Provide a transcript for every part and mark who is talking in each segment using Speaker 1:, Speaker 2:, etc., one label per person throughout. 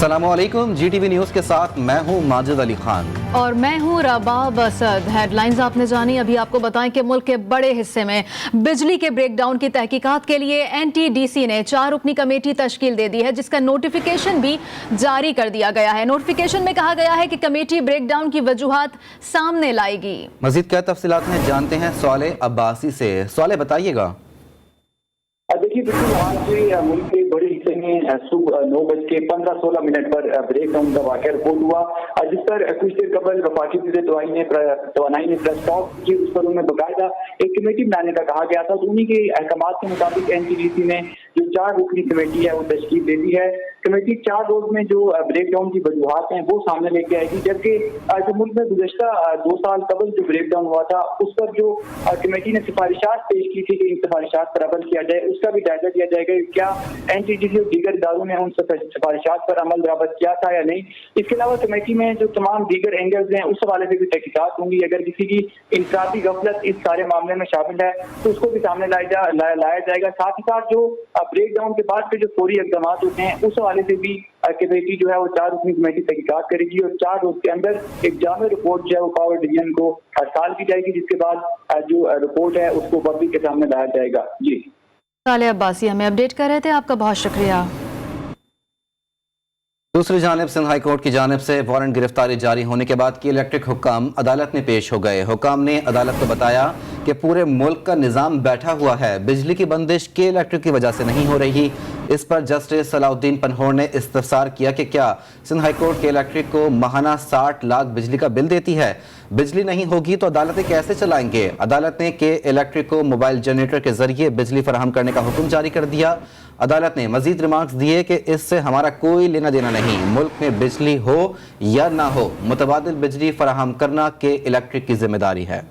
Speaker 1: अस्सलामुअलैकुम, GTV news के साथ मैं हूं माजिद अली खान
Speaker 2: और मैं हूं रबाब असद। हेडलाइंस आपने जानी। अभी आपको बताएं कि मुल्क के बड़े हिस्से में बिजली के ब्रेकडाउन की तहकीकात के लिए NTDC ने 4 रुकनी कमेटी तश्कील दे दी है, जिसका नोटिफिकेशन भी जारी कर दिया गया है। नोटिफिकेशन में कहा गया है कि कमेटी ब्रेकडाउन की वजूहात सामने लाएगी। मजीद क्या तफसीलात हैं जानते हैं स्वाले अब्बासी से। स्वाले बताइएगा।
Speaker 3: देखिए बिल्कुल आज मुल्क के बड़े हिस्से में सुबह 9:15-16 पर ब्रेकडाउन का वाक़या रिपोर्ट हुआ, जिस पर कुछ देर कबल वफाकी तवानाई ने प्रेस टॉक की। उस पर उन्हें बाकायदा एक कमेटी बनाने का कहा गया था। तो उन्हीं के अहकामात के मुताबिक NTDC ने जो 4 रुकनी कमेटी है वो तश्कील दे दी है। कमेटी 4 रोज में जो ब्रेकडाउन की वजूहात हैं वो सामने लेके आएगी, जबकि जो मुल्क में गुज़श्ता 2 साल कबल जो ब्रेकडाउन हुआ था उस पर जो कमेटी ने सिफारिशात पेश की थी कि इन सिफारिशात पर अमल किया जाए, उसका भी जायजा दिया जाएगा कि क्या NTDC और दीगर इदारों ने उन सिफारिशात पर अमल दरामद किया था या नहीं। इसके अलावा कमेटी में जो तमाम दीगर एंगल्स हैं उस हवाले से भी तहकीकात होंगी। अगर किसी की इंसाफी गफलत इस सारे मामले में शामिल है तो उसको भी सामने लाया जाएगा। साथ ही साथ जो ब्रेकडाउन के बाद के जो फौरी इक़दाम होते हैं उस हवाले से भी कमेटी जो है वो 4 रुकनी कमेटी तहकीकात करेगी और 4 रोज के अंदर एक जामे रिपोर्ट जो है वो पावर डिवीजन को हड़ताल की जाएगी, जिसके बाद जो रिपोर्ट है उसको पब्लिक के सामने लाया जाएगा। जी
Speaker 2: स्वाले अब्बासी हमें अपडेट कर रहे थे, आपका बहुत शुक्रिया।
Speaker 1: दूसरी जानिब सिंध हाई कोर्ट की जानिब से वारंट गिरफ्तारी जारी होने के बाद की इलेक्ट्रिक हुक्म अदालत में पेश हो गए। हुक्म ने अदालत को बताया कि पूरे मुल्क का निज़ाम बैठा हुआ है, बिजली की बंदिश के इलेक्ट्रिक की वजह से नहीं हो रही। इस पर जस्टिस सलाउद्दीन पनहोर ने इस्तफसार किया कि क्या सिंध हाई कोर्ट के इलेक्ट्रिक को माहाना 60 लाख बिजली का बिल देती है, बिजली नहीं होगी तो अदालतें कैसे चलाएंगे। अदालत ने के इलेक्ट्रिक को मोबाइल जनरेटर के जरिए बिजली फराहम करने का हुक्म जारी कर दिया। अदालत ने मजीद रिमार्क्स दिए कि इससे हमारा कोई लेना देना नहीं, मुल्क में बिजली हो या ना हो मुतबादिल बिजली फराहम करना के इलेक्ट्रिक की जिम्मेदारी है।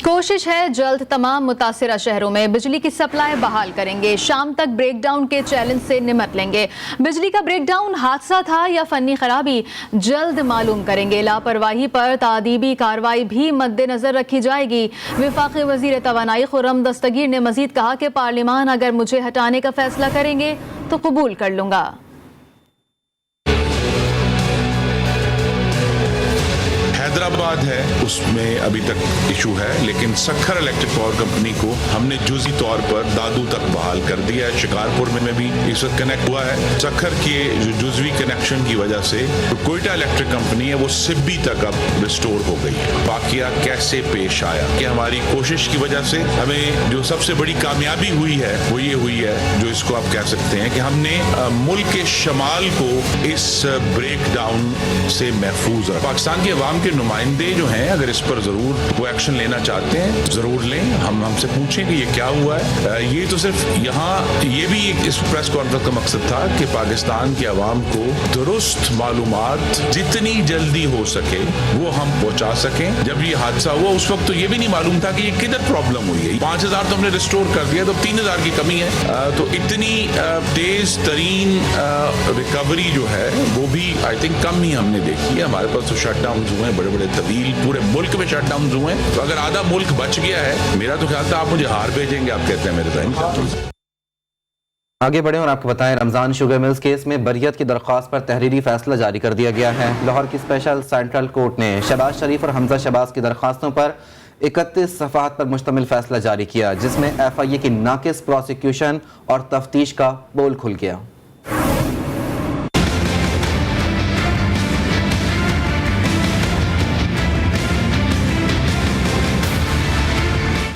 Speaker 2: कोशिश है जल्द तमाम मुतासिरा शहरों में बिजली की सप्लाई बहाल करेंगे। शाम तक ब्रेकडाउन के चैलेंज से निमट लेंगे। बिजली का ब्रेकडाउन हादसा था या फनी खराबी, जल्द मालूम करेंगे। लापरवाही पर तादीबी कार्रवाई भी मद्देनजर रखी जाएगी। वफाकी वजीर तवानाई खुर्रम दस्तगीर ने मजीद कहा कि पार्लिमान अगर मुझे हटाने का फैसला करेंगे तो कबूल कर लूंगा।
Speaker 4: हैदराबाद है उसमें अभी तक इशू है, लेकिन सखर इलेक्ट्रिक पावर कंपनी को हमने जुजी तौर पर दादू तक बहाल कर दिया है। शिकारपुर में भी इस वक्त कनेक्ट हुआ है। सखर के जो जुजवी कनेक्शन की वजह से जो कोयटा इलेक्ट्रिक कंपनी है वो सिब्बी तक अब रिस्टोर हो गई है। वाकया कैसे पेश आया कि हमारी कोशिश की वजह से हमें जो सबसे बड़ी कामयाबी हुई है वो ये हुई है, जो इसको आप कह सकते हैं कि हमने मुल्क के शमाल को इस ब्रेकडाउन से महफूज है। पाकिस्तान के अवाम के नुमाइंदे जो हैं अगर इस पर जरूर वो एक्शन लेना चाहते हैं जरूर लें। हमसे पूछें कि ये क्या हुआ है। ये तो सिर्फ यहाँ ये भी एक इस प्रेस कॉन्फ्रेंस का मकसद था कि पाकिस्तान के अवाम को दुरुस्त मालूमात जितनी जल्दी हो सके वो हम पहुंचा सकें। जब ये हादसा हुआ उस वक्त तो ये भी नहीं मालूम था कि ये किधर प्रॉब्लम हुई है। 5000 तो हमने रिस्टोर कर दिया, तो 3000 की कमी है। तो इतनी तेज तरीन रिकवरी जो है वो भी आई थिंक कम ही हमने देखी है। हमारे पास तो शटडाउन हुए हैं, बड़े बड़े तवील पूरे मुल्क में शटडाउन हुए हैं। तो अगर आधा मुल्क बच गया है, मेरा तो ख्याल था आप मुझे हार भेजेंगे, आप कहते हैं मेरे साथ।
Speaker 1: आगे बढ़े और आपको बताएं, रमजान शुगर मिल्स केस में बरियत की दरख्वास्त पर तहरीरी फैसला जारी कर दिया गया है। लाहौर की स्पेशल सेंट्रल कोर्ट ने शहबाज शरीफ और हमजा शहबाज की दरख्वास्तों पर 31 सफ़हात पर मुश्तमिल फैसला जारी किया, जिसमें FIA की नाकिस प्रोसिक्यूशन और तफ्तीश का पोल खुल गया।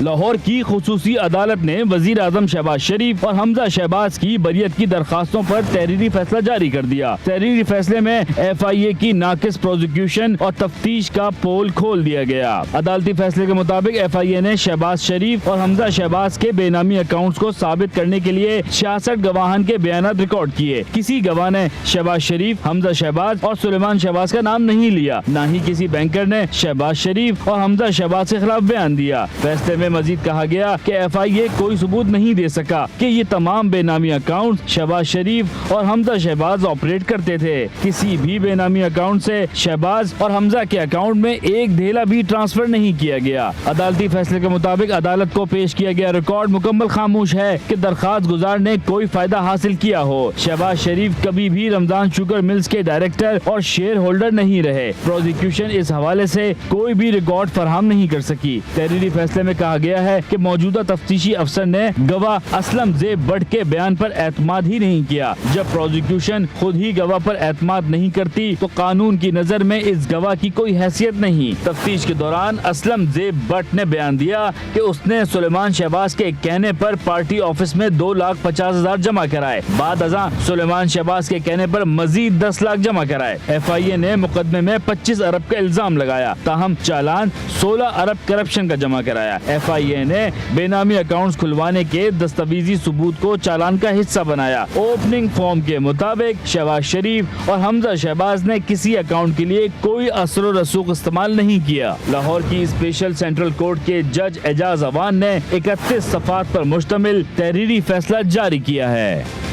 Speaker 5: लाहौर की खुसूसी अदालत ने वजीर आजम शहबाज शरीफ और हमजा शहबाज की बरियत की दरखास्तों पर तहरीरी फैसला जारी कर दिया। तहरीरी फैसले में FIA की नाकिस प्रोसिक्यूशन और तफ्तीश का पोल खोल दिया गया। अदालती फैसले के मुताबिक FIA ने शहबाज शरीफ और हमजा शहबाज के बेनामी अकाउंट्स को साबित करने के लिए 66 गवाहान के बयानात रिकॉर्ड किए। किसी गवाह ने शहबाज शरीफ, हमजा शहबाज और सुलेमान शहबाज का नाम नहीं लिया। न ही किसी बैंकर ने शहबाज शरीफ और हमजा शहबाज के खिलाफ बयान दिया। फैसले में मजीद कहा गया कि FIA कोई सबूत नहीं दे सका कि ये तमाम बेनामी अकाउंट शहबाज शरीफ और हमजा शहबाज ऑपरेट करते थे। किसी भी बेनामी अकाउंट से शहबाज और हमजा के अकाउंट में एक धेला भी ट्रांसफर नहीं किया गया। अदालती फैसले के मुताबिक अदालत को पेश किया गया रिकॉर्ड मुकम्मल खामोश है कि दरखास्त गुजार ने कोई फायदा हासिल किया हो। शहबाज शरीफ कभी भी रमजान शुगर मिल्स के डायरेक्टर और शेयर होल्डर नहीं रहे। प्रोसिक्यूशन इस हवाले से कोई भी रिकॉर्ड फराहम नहीं कर सकी। तहरीरी फैसले में कहा गया है कि मौजूदा तफ्तीशी अफसर ने गवाह असलम ज़ेब बट के बयान पर एतमाद ही नहीं किया। जब प्रोसिक्यूशन खुद ही गवाह पर एतमाद नहीं करती तो कानून की नजर में इस गवाह की कोई हैसियत नहीं। तफ्तीश के दौरान असलम ज़ेब बट ने बयान दिया कि उसने सुलेमान शहबाज के कहने पर पार्टी ऑफिस में 2,50,000 जमा कराए। बाद अज़ां सुलेमान शहबाज के कहने पर मजीद 10 लाख जमा कराए। FIA ने मुकदमे में 25 अरब का इल्जाम लगाया, ताहम चालान 16 अरब करप्शन का जमा कराया। FIA ने बेनामी अकाउंट्स खुलवाने के दस्तावेजी सबूत को चालान का हिस्सा बनाया। ओपनिंग फॉर्म के मुताबिक शहबाज शरीफ और हमजा शहबाज ने किसी अकाउंट के लिए कोई असर रसूख इस्तेमाल नहीं किया। लाहौर की स्पेशल सेंट्रल कोर्ट के जज एजाज अवान ने 31 सफ़ात पर मुश्तमिल तहरीरी फैसला जारी किया है।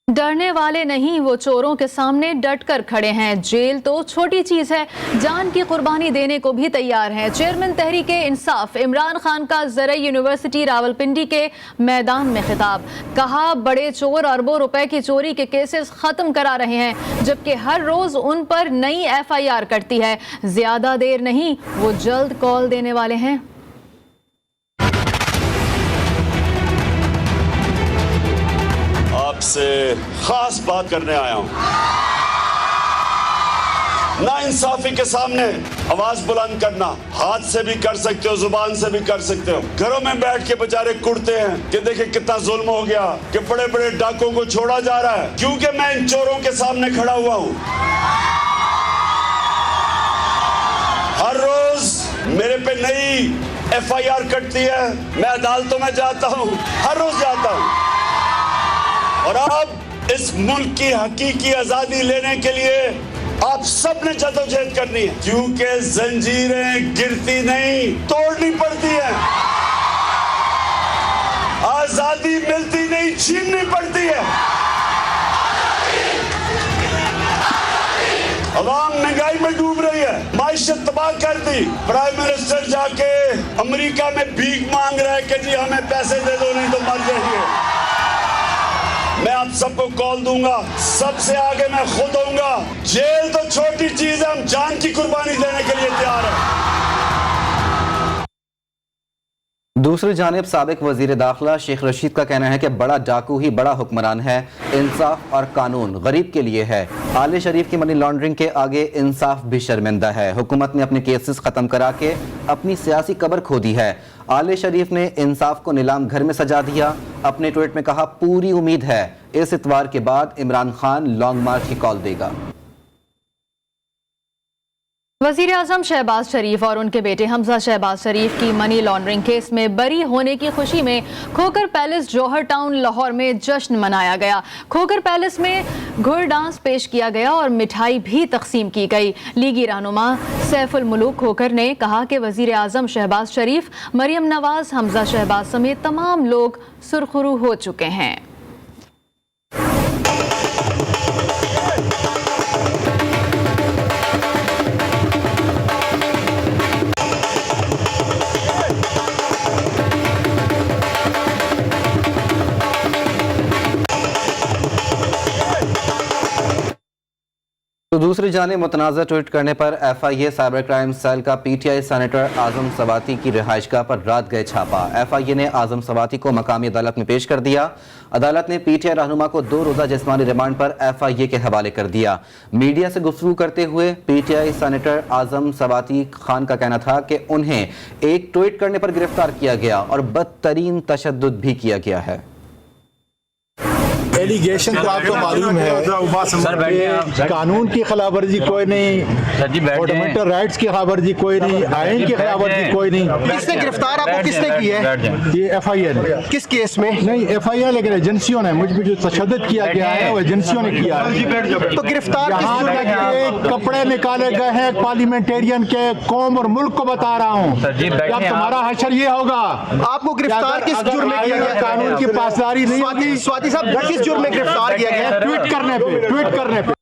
Speaker 2: डरने वाले नहीं, वो चोरों के सामने डट कर खड़े हैं। जेल तो छोटी चीज है, जान की कुर्बानी देने को भी तैयार हैं। चेयरमैन तहरीक इंसाफ इमरान खान का ज़रई यूनिवर्सिटी रावलपिंडी के मैदान में खिताब। कहा, बड़े चोर अरबों रुपए की चोरी के केसेस खत्म करा रहे हैं, जबकि हर रोज उन पर नई FIR कटती है। ज्यादा देर नहीं, वो जल्द कॉल देने वाले हैं।
Speaker 6: आपसे खास बात करने आया हूं। नाइंसाफी के सामने आवाज बुलंद करना, हाथ से भी कर सकते हो, जुबान से भी कर सकते हो। घरों में बैठ के बेचारे कुड़ते हैं कि देखिए कितना जुल्म हो गया, कि बड़े बड़े डाकों को छोड़ा जा रहा है, क्योंकि मैं इन चोरों के सामने खड़ा हुआ हूं। हर रोज मेरे पे नई FIR कटती है। मैं अदालतों में जाता हूं, हर रोज जाता हूं। और अब इस मुल्क की हकीकी आजादी लेने के लिए आप सब ने जदोजहद करनी है, क्योंकि जंजीरें गिरती नहीं, तोड़नी पड़ती है। आजादी मिलती नहीं, छीननी पड़ती है। अवाम महंगाई में डूब रही है, माइशत तबाह कर दी। प्राइम मिनिस्टर जाके अमेरिका में भीख मांग रहा है कि जी हमें पैसे दे दो नहीं तो मर जाएंगे। मैं आप सबको कॉल दूंगा, सबसे आगे मैं खुद होऊंगा। जेल तो छोटी चीज है, हम जान की कुर्बानी देने के लिए तैयार हैं।
Speaker 1: दूसरी जानिब साबिक वजीर दाखिला शेख रशीद का कहना है कि बड़ा डाकू ही बड़ा हुक्मरान है। इंसाफ और कानून गरीब के लिए है। आले शरीफ की मनी लॉन्ड्रिंग के आगे इंसाफ भी शर्मिंदा है। हुकूमत ने अपने केसेस खत्म करा के अपनी सियासी कब्र खो दी है। आले शरीफ ने इंसाफ को नीलाम घर में सजा दिया। अपने ट्वीट में कहा, पूरी उम्मीद है इस इतवार के बाद इमरान खान लॉन्ग मार्च की कॉल देगा।
Speaker 2: वज़ीर आज़म शहबाज शरीफ और उनके बेटे हमजा शहबाज शरीफ की मनी लॉन्ड्रिंग केस में बरी होने की खुशी में खोकर पैलेस जौहर टाउन लाहौर में जश्न मनाया गया। खोकर पैलेस में घुड़ डांस पेश किया गया और मिठाई भी तकसीम की गई। लीगी रहनुमा सैफुल मुलूक खोकर ने कहा कि वज़ीर आज़म शहबाज शरीफ, मरियम नवाज, हमजा शहबाज समेत तमाम लोग सुरखरू हो चुके हैं।
Speaker 1: तो दूसरी जानिब मुतनाज़ा ट्वीट करने पर FIA साइबर क्राइम सेल का PTI सेनेटर आजम सवाती की रिहाइशगाह पर रात गए छापा। FIA ने आजम सवाती को मकामी अदालत में पेश कर दिया। अदालत ने PTI रहनुमा को 2 रोज़ा जिस्मानी रिमांड पर FIA के हवाले कर दिया। मीडिया से गुफ्तगू करते हुए PTI सेनेटर आजम सवाती खान का कहना था कि उन्हें एक ट्वीट करने पर गिरफ्तार किया गया और बदतरीन तशद्दुद भी किया गया है।
Speaker 7: एलिगेशन तो आपको मालूम है कि कानून की खिलाफवर्जी कोई नहीं, फंडामेंटल राइट्स की खिलाफवर्जी कोई नहीं, आइन की खिलाफवर्जी कोई नहीं।
Speaker 8: किसने गिरफ्तार आपको किसने की है?
Speaker 7: ये FIR है।
Speaker 8: किस केस में?
Speaker 7: नहीं FIR, लेकिन एजेंसियों ने मुझ पर जो तशद्दुद किया गया है वो एजेंसियों ने किया है।
Speaker 8: तो गिरफ्तार किस
Speaker 7: यहाँ
Speaker 8: जुर्म में
Speaker 7: तक
Speaker 8: किया है?
Speaker 7: के कपड़े निकाले गए हैं पार्लियामेंटेरियन के, कौम और मुल्क को बता रहा हूँ। जब तुम्हारा हशर ये होगा,
Speaker 8: आपको गिरफ्तार किस जुर्म में किया गया?
Speaker 7: कानून की पासदारी नहीं होगी।
Speaker 8: स्वाति साहब, किस जुर्म में गिरफ्तार किया गया?
Speaker 7: ट्वीट करने पे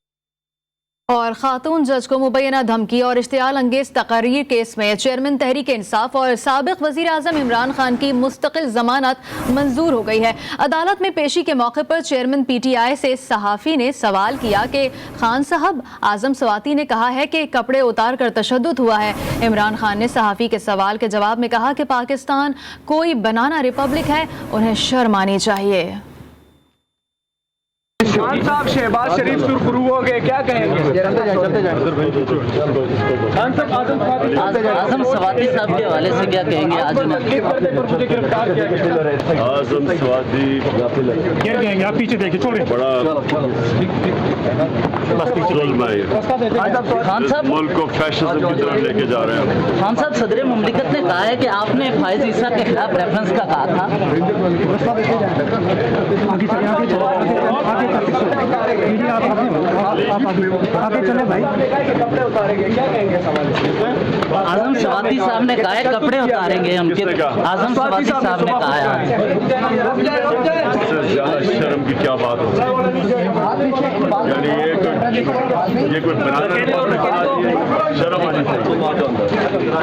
Speaker 2: और खातून जज को मुबैना धमकी और इश्तियाल अंगेज तकरीर केस में चेयरमैन तहरीक इंसाफ और साबिक वजीर आजम इमरान खान की मुस्तकिल जमानत मंजूर हो गई है। अदालत में पेशी के मौके पर चेयरमैन PTI से सहाफ़ी ने सवाल किया कि खान साहब, आजम स्वाति ने कहा है कि कपड़े उतार कर तशद्दुद हुआ है। इमरान खान ने सहाफ़ी के सवाल के जवाब में कहा कि पाकिस्तान कोई बनाना रिपब्लिक है, उन्हें शर्म आनी चाहिए।
Speaker 9: खान साहब शहबाज शरीफ सुरखरू हो गए, क्या कहेंगे? खान साहब आजम स्वाति साहब के हवाले से क्या कहेंगे? आज मुझे गिरफ्तार किया गया।
Speaker 10: आजम स्वाति
Speaker 9: क्या कहेंगे? आप पीछे देखिए, छोड़िए।
Speaker 10: बड़ा
Speaker 9: खान साहब
Speaker 10: मुल्क को फैशिज्म की तरफ लेके जा रहे हैं।
Speaker 9: खान साहब, सदर मुमलिकत ने कहा है कि आपने फायज ईसा के खिलाफ रेफरेंस का कहा था। आजम स्वाति साहब ने कहा है कपड़े उतारेंगे हम। आजम स्वाति साहब ने कहा है।
Speaker 10: शर्म की क्या बात होती है? यानी ये कोई बनाना शर्म आनी चाहिए।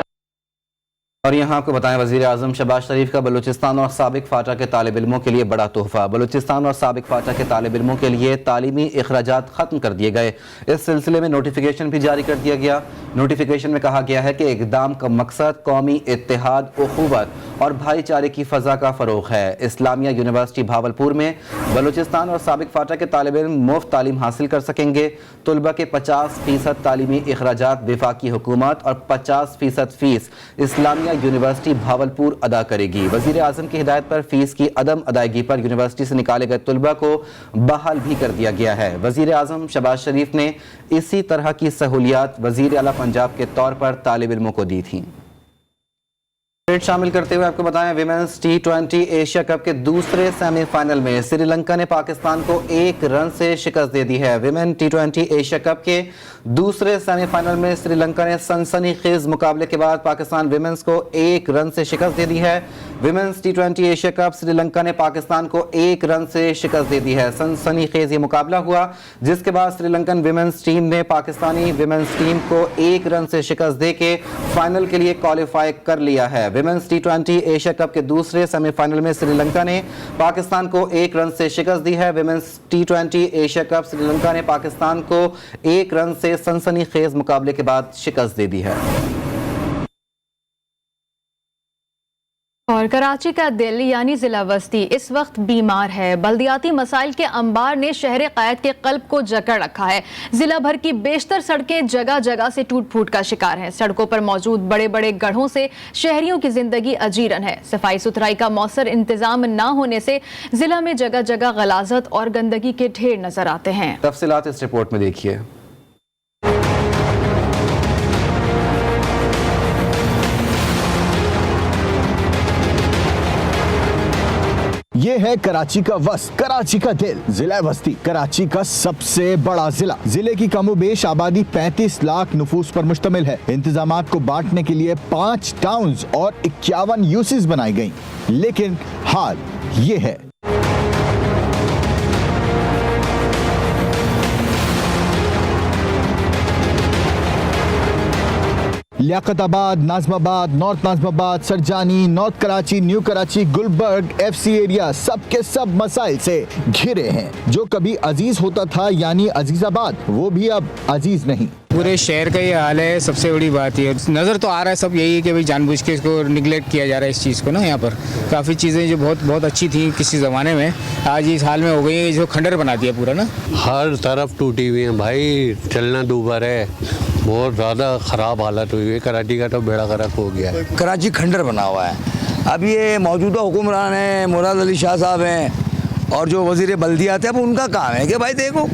Speaker 1: और यहाँ आपको बताएं, वज़ीर आज़म शहबाज शरीफ का बलूचिस्तान और साबिक फाटा के तालिब इल्मों के लिए बड़ा तोहफा। बलूचिस्तान और साबिक फाटा के तालिब इल्मों के लिए तालीमी अखराजात ख़त्म कर दिए गए। इस सिलसिले में नोटिफिकेशन भी जारी कर दिया गया। नोटिफिकेशन में कहा गया है कि इक़दाम का मकसद कौमी इत्तेहाद, उख़ुवत और भाईचारे की फ़ज़ा का फ़रोग़ है। इस्लामिया यूनिवर्सिटी भावलपुर में बलूचिस्तान और साबिक फाटा के तालिब इल्म मुफ्त तालीम हासिल कर सकेंगे। तलबा के 50% तालीमी अखराजात वफाकी हुकूमत और 50% फ़ीस इस्लामिया यूनिवर्सिटी भावलपुर अदा करेगी। वज़ीर आज़म की हिदायत पर फीस की अदम अदायगी पर यूनिवर्सिटी से निकाले गए तलबा को बहाल भी कर दिया गया है। वज़ीर आज़म शहबाज शरीफ ने इसी तरह की सहूलियात वज़ीर आला पंजाब के तौर पर तालिब इल्मों को दी थी। शामिल करते हुए आपको बताएं, विमेंस T20 एशिया कप के दूसरे सेमीफाइनल में श्रीलंका ने पाकिस्तान को 1 रन से शिकस्त दे दी है। विमेन T20 एशिया कप के दूसरे सेमीफाइनल में श्रीलंका ने सनसनीखेज मुकाबले के बाद पाकिस्तान विमेंस को 1 रन से शिकस्त दे दी है। Women's T20 Asia cup Sri Lanka ने पाकिस्तान को 1 रन से शिकस्त दे दी है। सनसनीखेज ये मुकाबला हुआ, जिसके बाद श्रीलंकन विमेंस टीम ने पाकिस्तानी विमेंस टीम को 1 रन से शिकस्त दे के फाइनल के लिए क्वालिफाई कर लिया है। विमेंस T20 एशिया कप के दूसरे सेमीफाइनल में श्रीलंका ने पाकिस्तान को 1 रन से शिकस्त दी है। Women's T20 Asia cup Sri Lanka ने पाकिस्तान को 1 रन से सनसनीखेज मुकाबले के बाद शिकस्त दे दी है।
Speaker 2: और कराची का दिल यानी जिला वस्ती इस वक्त बीमार है। बल्दियाती मसाइल के अंबार ने शहर क़ायद के कल्ब को जकड़ रखा है। जिला भर की बेशतर सड़कें जगह जगह से टूट फूट का शिकार हैं। सड़कों पर मौजूद बड़े बड़े गड्ढों से शहरियों की जिंदगी अजीरन है। सफाई सुथराई का मौसर इंतजाम न होने से जिला में जगह जगह गलाजत और गंदगी के ढेर नजर आते हैं।
Speaker 1: तफसीलात इस रिपोर्ट में देखिए।
Speaker 11: ये है कराची का वस्त, कराची का दिल, जिला वस्ती, कराची का सबसे बड़ा जिला। जिले की कमोबेश आबादी 35 लाख नफूस पर मुश्तमिल है। इंतजामात को बांटने के लिए 5 टाउन्स और 51 यूसीज बनाई गई, लेकिन हाल ये है। Liaquatabad, Nazimabad, north Nazimabad, Surjani, north Karachi, new Karachi, Gulberg, FC area सब के सब मसाइल से घिरे हैं। जो कभी अजीज होता था यानी अजीजाबाद, वो भी अब अजीज नहीं।
Speaker 12: पूरे शहर का ये हाल है। सबसे बड़ी बात ये नज़र तो आ रहा है सब यही है कि भाई जानबूझ के इसको निगलेक्ट किया जा रहा है इस चीज़ को ना। यहाँ पर काफ़ी चीज़ें जो बहुत अच्छी थी किसी ज़माने में, आज इस हाल में हो गई है, जो खंडर बना दिया पूरा ना।
Speaker 13: हर तरफ टूटी हुई है भाई, चलना दूभर है, बहुत ज़्यादा ख़राब हालत हुई है। कराची का तो बेड़ा गर्क हो गया है।
Speaker 14: कराची खंडर बना हुआ है। अब ये मौजूदा हुक्मरान हैं, मुराद अली शाह साहब हैं, और जो वज़ीर बल्दियात है अब उनका काम है कि भाई देखो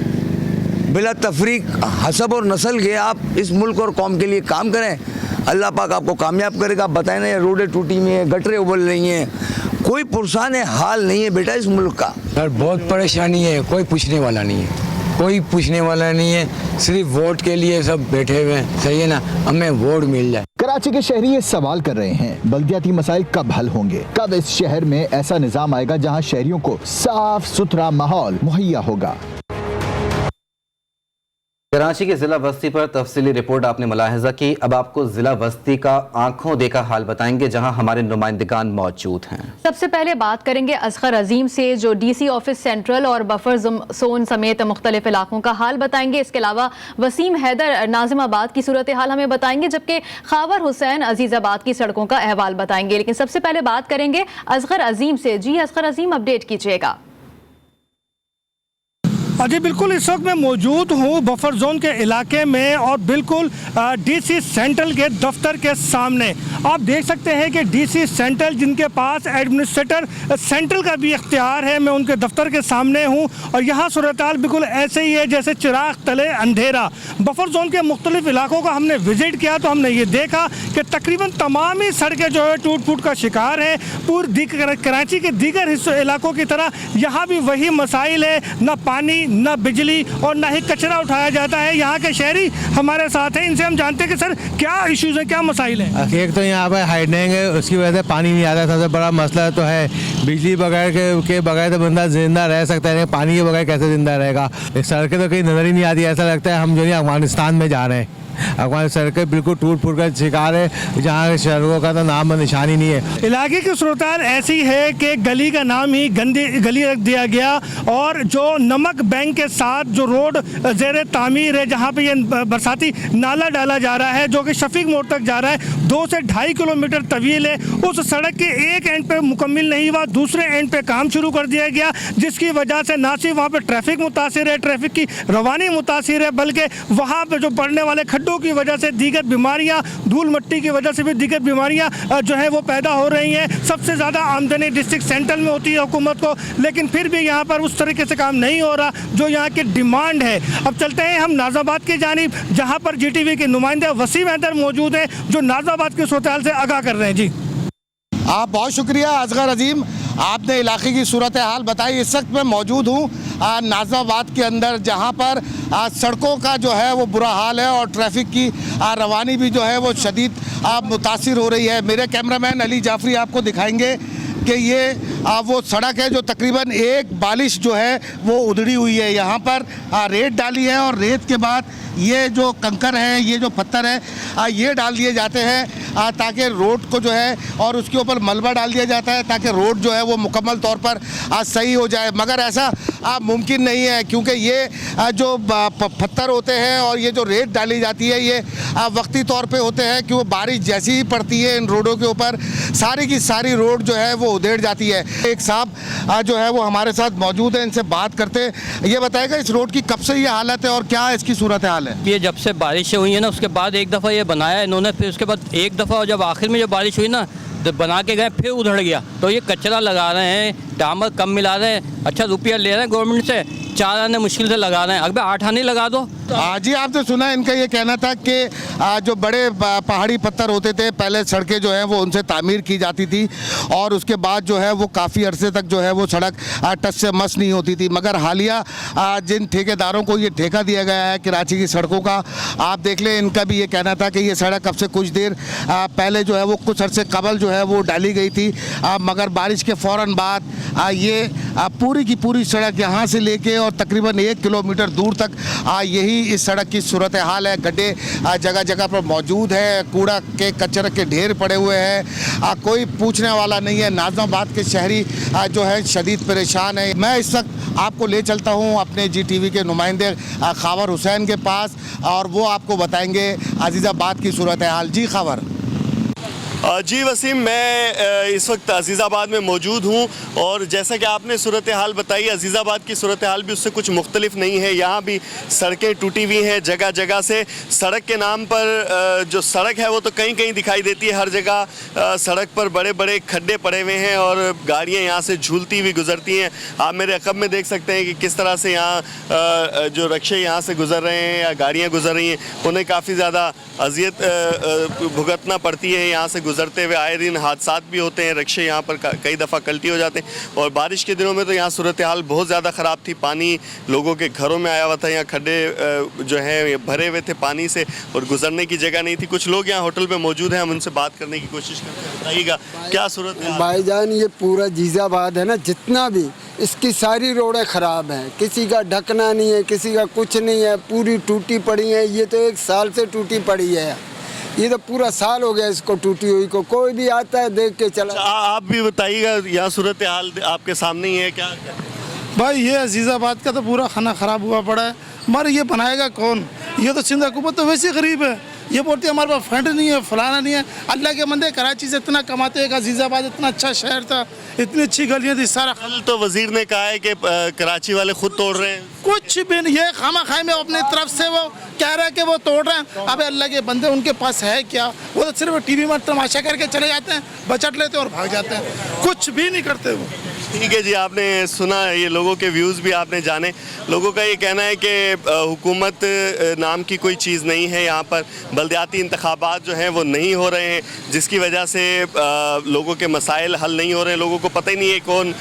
Speaker 14: बिला तफरीक हसब और नस्ल के आप इस मुल्क और कौम के लिए काम करें, अल्लाह पाक आपको कामयाब करेगा। आप बताएं ना, रोडें टूटी हुई हैं, गटरें उबल रही हैं, कोई पुरसान हाल नहीं है बेटा इस मुल्क का।
Speaker 12: सर बहुत परेशानी है, कोई पूछने वाला नहीं है, कोई पूछने वाला नहीं है, सिर्फ वोट के लिए सब बैठे हुए हैं। सही है ना, हमें वोट मिल जाए।
Speaker 11: कराची के शहरी ये सवाल कर रहे हैं, बल्दियाती मसाइल कब हल होंगे, कब इस शहर में ऐसा निजाम आएगा जहां शहरियों को साफ सुथरा माहौल मुहैया होगा।
Speaker 1: कराची के जिला बस्ती पर तफसीली रिपोर्ट आपने मुलाहिजा की। अब आपको जिला बस्ती का आंखों देखा हाल बताएंगे जहां हमारे नुमाइंदगान मौजूद हैं। सबसे
Speaker 2: पहले बात करेंगे असगर अजीम से, जो डीसी ऑफिस सेंट्रल और बफर जोन समेत मुख्तलिफ इलाकों का हाल बताएंगे। इसके अलावा वसीम हैदर नाजिमाबाद की सूरत हाल हमें बताएंगे, जबकि खावर हुसैन अजीजाबाद की सड़कों का अहवाल बताएंगे। लेकिन सबसे पहले बात करेंगे असगर अजीम से। जी असगर अजीम, अपडेट कीजिएगा।
Speaker 15: जी बिल्कुल, इस वक्त मैं मौजूद हूँ बफर जोन के इलाके में और बिल्कुल डीसी सेंट्रल के दफ्तर के सामने। आप देख सकते हैं कि डीसी सेंट्रल, जिनके पास एडमिनिस्ट्रेटर सेंट्रल का भी इख्तियार है, मैं उनके दफ्तर के सामने हूँ और यहाँ सूरत-ए-हाल बिल्कुल ऐसे ही है जैसे चिराग तले अंधेरा। बफर जोन के मुख्तलिफ इलाकों का हमने विजिट किया तो हमने ये देखा कि तकरीबन तमाम ही सड़कें जो है टूट फूट का शिकार है। पूरी कराची के दीगर हिस्सों इलाकों की तरह यहाँ भी वही मसाइल है, न पानी न बिजली और न ही कचरा उठाया जाता है। यहाँ के शहरी हमारे साथ हैं, इनसे हम जानते हैं कि सर क्या इश्यूज है, क्या मसाइल हैं।
Speaker 16: एक तो यहाँ पर हाइडनिंग है, उसकी वजह से पानी नहीं आता, सबसे बड़ा मसला तो है। बिजली बगैर के बगैर तो बंदा जिंदा रह सकता है, पानी के बगैर कैसे जिंदा रहेगा। सड़कें तो कहीं नज़र ही नहीं आती, ऐसा लगता है हम जो है अफगानिस्तान में जा रहे हैं। अफगान सड़कें बिल्कुल टूट फूट का शिकार है, जहाँ सड़कों का तो नाम निशान ही नहीं है।
Speaker 15: इलाके की सूरत ऐसी है कि गली का नाम ही गली रख दिया गया और जो नमक बैंक के साथ जो रोड ज़ेर तामीर है, जहाँ पे ये बरसाती नाला डाला जा रहा है जो कि शफीक मोड़ तक जा रहा है, 2 से 2.5 किलोमीटर तवील है। उस सड़क के एक एंड पे मुकम्मिल नहीं हुआ, दूसरे एंड पे काम शुरू कर दिया गया, जिसकी वजह से ना सिर्फ वहाँ पे ट्रैफिक मुतासिर है, ट्रैफिक की रवानी मुतासिर है, बल्कि वहाँ पे जो पड़ने वाले की वजह से दीगर बीमारियां, धूल मिट्टी की वजह से भी दीगर बीमारियां जो है वो पैदा हो रही हैं। सबसे ज़्यादा आमदनी डिस्ट्रिक्ट सेंट्रल में होती है हुकूमत को, लेकिन फिर भी यहाँ पर उस तरीके से काम नहीं हो रहा जो यहाँ की डिमांड है। अब चलते हैं हम नाज़ाबाद की जानिब, जहाँ पर GTV के नुमाइंदे वसीम हैदर मौजूद हैं जो नाज़ाबाद की सूरत-ए-हाल से आगाह कर रहे हैं। जी
Speaker 17: आप बहुत शुक्रिया असगर अजीम, आपने इलाके की सूरत हाल बताई। इस वक्त मैं मौजूद हूँ नाज़ाबाद के अंदर, जहाँ पर सड़कों का जो है वो बुरा हाल है और ट्रैफिक की रवानी भी जो है वो शदीद मुतासिर हो रही है। मेरे कैमरामैन अली जाफरी आपको दिखाएंगे कि ये वो सड़क है जो तकरीबन एक बालिश जो है वो उधड़ी हुई है। यहाँ पर रेत डाली है और रेत के बाद ये जो कंकर है, ये जो पत्थर है, ये डाल दिए जाते हैं ताकि रोड को जो है, और उसके ऊपर मलबा डाल दिया जाता है ताकि रोड जो है वो मुकम्मल तौर पर सही हो जाए। मगर ऐसा मुमकिन नहीं है, क्योंकि ये जो पत्थर होते हैं और ये जो रेत डाली जाती है ये वक्ती तौर पे होते हैं, क्योंकि बारिश जैसी ही पड़ती है इन रोडों के ऊपर सारी की सारी रोड जो है वो उधेड़ जाती है। एक साहब जो है वो हमारे साथ मौजूद है, इनसे बात करते हैं। ये बताएगा इस रोड की कब से ये हालत है और क्या इसकी सूरत हाल है?
Speaker 18: ये जब से बारिशें हुई है ना, उसके बाद एक दफ़ा ये बनाया इन्होंने, फिर उसके बाद एक दफ़ा जब आखिर में जब बारिश हुई ना तो बना के गए, फिर उधड़ गया। तो ये कचरा लगा रहे हैं, डामर कम मिला रहे हैं, अच्छा रुपया ले रहे हैं गवर्नमेंट से, 4 आने मुश्किल से लगा रहे हैं, अगर 8 आने लगा दो।
Speaker 17: जी आपने सुना, इनका ये कहना था कि जो बड़े पहाड़ी पत्थर होते थे पहले सड़कें जो हैं वो उनसे तामीर की जाती थी और उसके बाद जो है वो काफ़ी अरसे तक जो है वो सड़क टच से मस नहीं होती थी। मगर हालिया जिन ठेकेदारों को ये ठेका दिया गया है कराची की सड़कों का, आप देख लें, इनका भी ये कहना था कि ये सड़क अब से कुछ देर पहले जो है वो कुछ अरसे कबल जो है वो डाली गई थी, मगर बारिश के फ़ौरन बाद ये पूरी की पूरी सड़क यहाँ से लेके और तकरीबन 1 किलोमीटर दूर तक यही इस सड़क की सूरत हाल है। गड्ढे जगह जगह पर मौजूद है, कूड़ा के कचरे के ढेर पड़े हुए हैं, कोई पूछने वाला नहीं है। नाज़ाबाद के शहरी जो है शदीद परेशान है। मैं इस वक्त आपको ले चलता हूँ अपने GTV के नुमाइंदे खावर हुसैन के पास और वो आपको बताएंगे अजीज़ाबाद की सूरत हाल। जी खावर।
Speaker 19: जी वसीम, मैं इस वक्त अजीज़ाबाद में मौजूद हूँ और जैसा कि आपने सूरत हाल बताई, अजीज़ाबाद की सूरत हाल भी उससे कुछ मुख्तलिफ नहीं है। यहाँ भी सड़कें टूटी हुई हैं जगह जगह से। सड़क के नाम पर जो सड़क है वो तो कहीं कहीं दिखाई देती है, हर जगह सड़क पर बड़े बड़े खड्डे पड़े हुए हैं और गाड़ियाँ यहाँ से झूलती हुई गुजरती हैं। आप मेरे अक़ब में देख सकते हैं कि किस तरह से यहाँ जो रक्शे यहाँ से गुजर रहे हैं या गाड़ियाँ गुजर रही हैं, उन्हें काफ़ी ज़्यादा अजियत भुगतना पड़ती है। यहाँ से गुजरते हुए आए दिन हादसात भी होते हैं, रक्शे यहाँ पर कई दफ़ा कल्टी हो जाते हैं। और बारिश के दिनों में तो यहाँ सूरत हाल बहुत ज़्यादा ख़राब थी, पानी लोगों के घरों में आया हुआ था, यहाँ खड्डे जो हैं भरे हुए थे पानी से और गुजरने की जगह नहीं थी। कुछ लोग यहाँ होटल पे मौजूद हैं, हम उनसे बात करने की कोशिश करते हैं। बताइएगा क्या सूरत है?
Speaker 20: भाईजान, ये पूरा जीज़ाबाद है ना, जितना भी इसकी सारी रोडें ख़राब हैं, किसी का ढकना नहीं है, किसी का कुछ नहीं है, पूरी टूटी पड़ी है। ये तो 1 साल से टूटी पड़ी है, ये तो पूरा साल हो गया इसको टूटी हुई को। कोई भी आता है देख के चला।
Speaker 19: आप भी बताइएगा, यहाँ सूरत हाल आपके सामने ही है क्या?
Speaker 17: भाई ये अजीज़ाबाद का तो पूरा खाना ख़राब हुआ पड़ा है, मगर ये बनाएगा कौन? ये तो सिंध हुकूमत तो वैसे गरीब है, ये बोलती है हमारे पास फंड नहीं है, फलाना नहीं है। अल्लाह के बंदे कराची से इतना कमाते हैं, अजीज़ाबाद इतना अच्छा शहर था, इतनी अच्छी गलियाँ थी, सारा।
Speaker 19: कल तो वजीर ने कहा है कि कराची वाले खुद तोड़ रहे हैं।
Speaker 17: कुछ भी नहीं, ये खामा खाई में अपनी तरफ से वो कह रहा है कि वो तोड़ रहे हैं। अबे अल्लाह के बंदे, उनके पास है क्या? वो तो सिर्फ टीवी में तमाशा करके चले जाते हैं, बचत लेते हैं और भाग जाते हैं, कुछ भी नहीं करते वो।
Speaker 19: ठीक है जी, आपने सुना, ये लोगों के व्यूज़ भी आपने जाने। लोगों का ये कहना है कि हुकूमत नाम की कोई चीज़ नहीं है यहाँ पर। बल्दियाती इंतखाबात जो हैं वो नहीं हो रहे हैं, जिसकी वजह से लोगों के मसाइल हल नहीं हो रहे हैं। लोगों को पता ही नहीं है कौन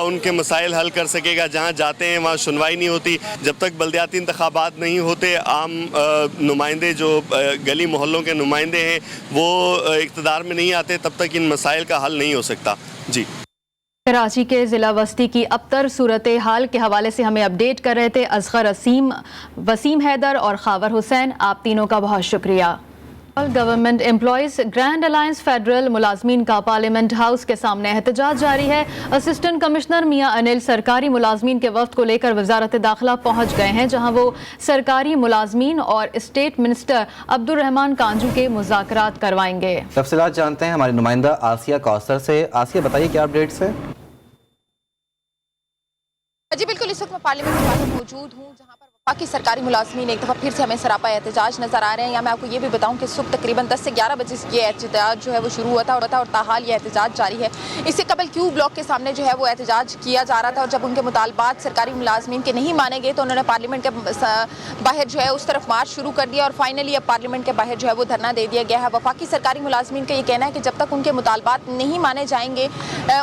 Speaker 19: उनके मसाइल हल कर सकेगा। जहाँ जाते हैं वहाँ सुनवाई नहीं होती। जब तक बल्दियाती इंतखाबात नहीं होते, आम नुमाइंदे जो गली मोहल्लों के नुमाइंदे हैं वो इक़्तिदार में नहीं आते, तब तक इन मसाइल का हल नहीं हो सकता। जी,
Speaker 2: कराची के ज़िला वस्ती की अबतर सूरत हाल के हवाले से हमें अपडेट कर रहे थे असगर असीम, वसीम हैदर और खावर हुसैन। आप तीनों का बहुत शुक्रिया। Government employees grand alliance federal मुलाजमीन का पार्लियामेंट हाउस के सामने एहतजाज जारी है। असिस्टेंट कमिश्नर मियां अनिल सरकारी मुलाजमीन के वफ्द को लेकर वजारत दाखिला पहुंच गए हैं, जहां वो सरकारी मुलाजमीन और स्टेट मिनिस्टर अब्दुल रहमान कांजू के मुज़ाकरात करवाएंगे।
Speaker 1: तफसीलात जानते हैं हमारी नुमाइंदा आसिया कौसर से। आसिया, बताइए क्या अपडेट्स है?
Speaker 21: जी बिल्कुल, इस वक्त मैं पार्लियामेंट के बाहर मौजूद हूँ, जहाँ पर वफाकी सरकारी मुलाजमीन एक दफ़ा फिर से हमें सरापा एहतजाज नज़र आ रहे हैं। या मैं आपको ये भी बताऊँ कि सुबह तकरीबन 10 से 11 बजे ये एहतजाज जो है वो शुरू हुआ था और ताहाल ये एहतजाज जारी है। इससे कबल क्यू ब्लॉक के सामने जो है वो एहतजाज किया जा रहा था और जब उनके मुतालबात सरकारी मुलाजमीन के नहीं माने गए तो उन्होंने पार्लियामेंट के बाहर जो है उस तरफ मार्च शुरू कर दिया और फाइनली अब पार्लियामेंट के बाहर जो है वो धरना दे दिया गया है। वफाकी सरकारी मुलाजमीन का ये कहना है कि जब तक उनके मुतालबात नहीं माने जाएंगे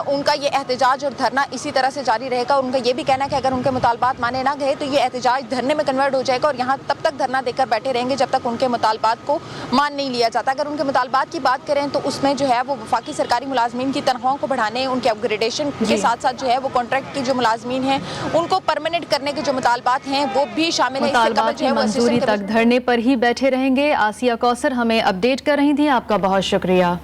Speaker 21: उनका ये एहतजाज और धरना इसी तरह से जारी रहेगा। उनका ये भी कहना है कि अगर उनके मुतालबात माने ना गए तो ये एहतजाज धरने में कन्वर्ट हो जाएगा और यहाँ तब तक धरना देकर बैठे रहेंगे जब तक उनके मुतालबात को मान नहीं लिया जाता। अगर उनके मुतालबात की बात करें तो उसमें जो है वो वफाकी सरकारी मुलाजमीन की तनख्वाहों को बढ़ाने, उनके अपग्रेडेशन के साथ साथ जो है वो कॉन्ट्रैक्ट की जो मुलाजमीन हैं उनको परमानेंट करने के जो मुतालबात हैं वो भी शामिल है।
Speaker 2: मुतालबात की मंजूरी तक धरने पर ही बैठे रहेंगे। आसिया कौसर हमें अपडेट कर रही थी, आपका बहुत शुक्रिया।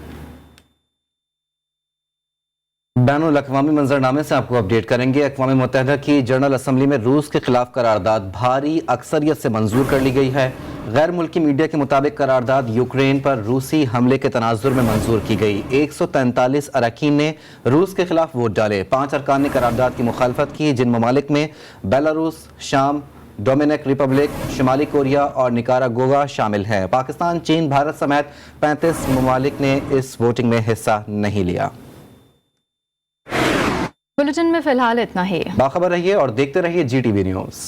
Speaker 1: बैनुल अक़वामी मंजरनामे से आपको अपडेट करेंगे। अक़वाम मुत्तहिदा की जनरल असम्बली में रूस के खिलाफ करारदाद भारी अक्सरियत से मंजूर कर ली गई है। गैर मुल्की मीडिया के मुताबिक करारदाद यूक्रेन पर रूसी हमले के तनाजुर में मंजूर की गई। 143 अरकान ने रूस के खिलाफ वोट डाले। 5 अरकान ने करारदाद की मुखालफत की, जिन ममालिक में बेलारूस, शाम, डोमिनिक रिपब्लिक, शुमाली कोरिया और निकारागुआ शामिल है। पाकिस्तान, चीन, भारत समेत 35 ममालिक ने इस वोटिंग में हिस्सा नहीं लिया।
Speaker 2: बुलेटिन में फिलहाल इतना ही।
Speaker 1: बाखबर रहिए और देखते रहिए GTV न्यूज़।